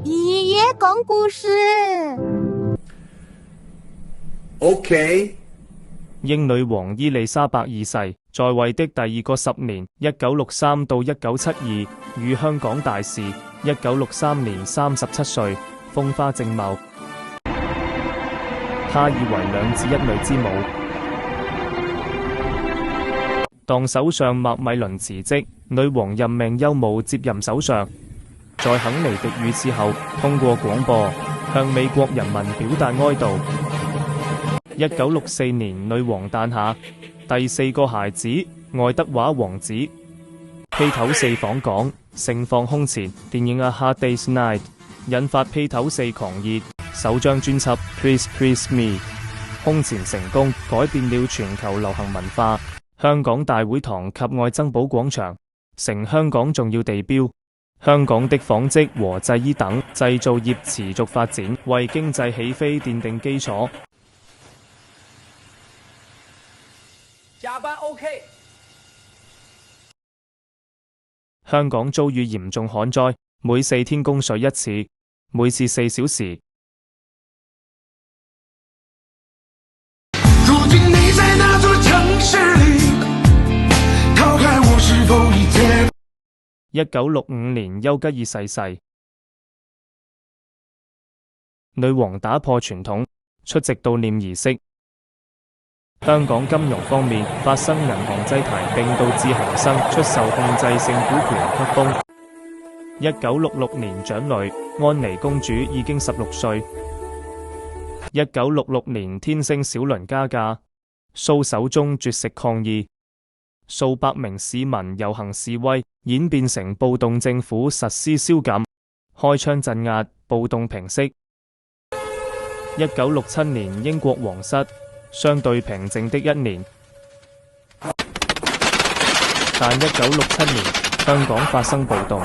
爺爺講故事。OK。英女王伊麗莎白二世在位的第二個10年，1963到1972，與香港大事。1963年37歲，風華正茂。他以為兩子一女之母。當首相麥米倫辭職，女王任命丘姆接任首相。在肯尼迪遇刺後，通過廣播向美國人民表達哀悼。1964年，女王誕下第4個孩子愛德華王子。披頭四訪港，盛況空前。電影《A Hard Day's Night》引發披頭四狂熱。首張專輯《Please Please Me》空前成功，改變了全球流行文化。香港大會堂及愛珍堡廣場成香港重要地標。香港的紡織和製衣等製造業持續發展，為經濟起飛奠定基礎。加班 OK。香港遭遇嚴重旱災，每4天供水1次，每次4小時。如今你在那座城市裡，逃開我是否已結1965年，丘吉爾逝世。女王打破傳統，出席悼念儀式。香港金融方面發生銀行擠提，並導致恒生出售控制性股權給風。1966年長女安妮公主已經16歲。1966年天星小輪加價，蘇守忠絕食抗議，數百名市民遊行示威，演變成暴動，政府實施宵禁，開槍鎮壓，暴動平息。1967年英國皇室相對平靜的一年，但1967年香港發生暴動。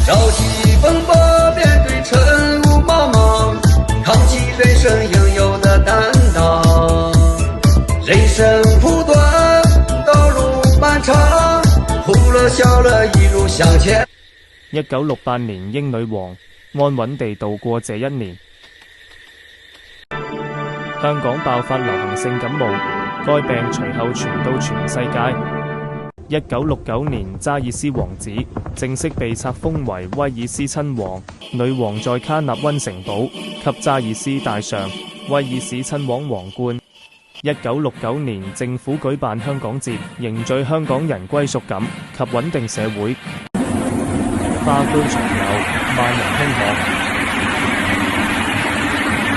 朝氣風波，面對晨霧茫茫，扛起人生應有的擔當。人生苦短，道路漫長，哭了笑了一路向前。1968年英女王安穩地度過這一年。香港爆發流行性感冒，該病隨後傳到全世界。1969年查爾斯王子正式被冊封為威爾斯親王，女王在卡納溫城堡給查爾斯戴上威爾斯親王皇冠。1969年政府舉辦香港節，凝聚香港人歸屬感及穩定社會。花冠常有，萬人空巷。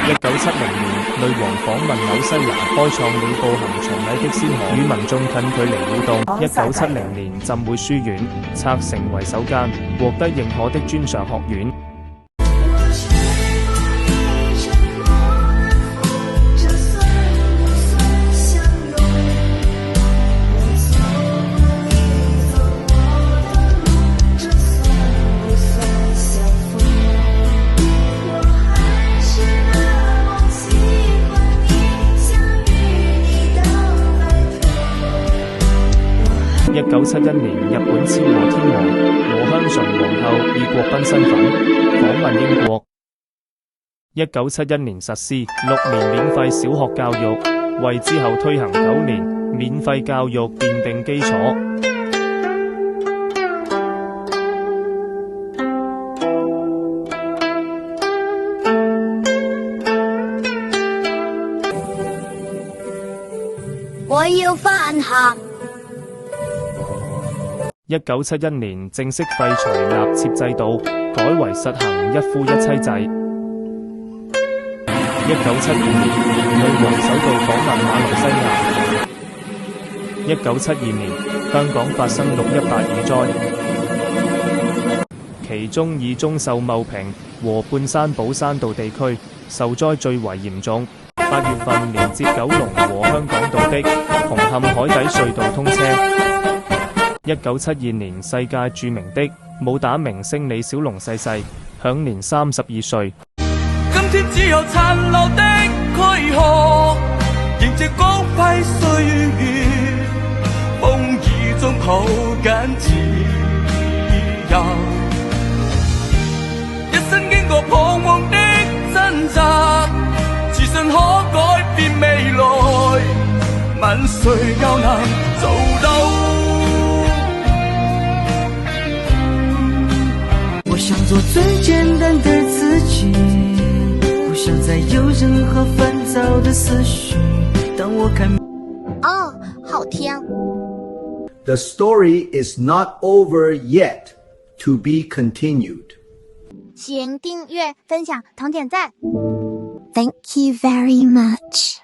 1970年，女王訪問紐西蘭，開創了步行巡禮的先河，與民眾近距離互動。1970年，浸會書院拆成為首間獲得認可的專上學院。1971年，日本昭和天皇和香淳皇后以國賓身份訪問英國。1971年實施6年免費小學教育，為之後推行9年免費教育奠定基礎。我要返學。1971年正式廢除納妾制度，改為實行一夫一妻制。1972年，女王首度訪問馬來西亞。1972年，香港發生618雨災，其中以中秀茂坪和半山寶山道地區受災最為嚴重。8月份連接九龍和香港島的紅磡海底隧道通車。1972年，世界著名的武打明星李小龍逝世，享年32歲。今天只有殘留的軀殼，迎接光輝歲月，風雨中抱緊自由。看谁要能走到。我想做最简单的自己，不想再有任何烦躁的思绪。当我看哦，好听。 The story is not over yet. To be continued. 请订阅、分享、同点赞。Thank you very much.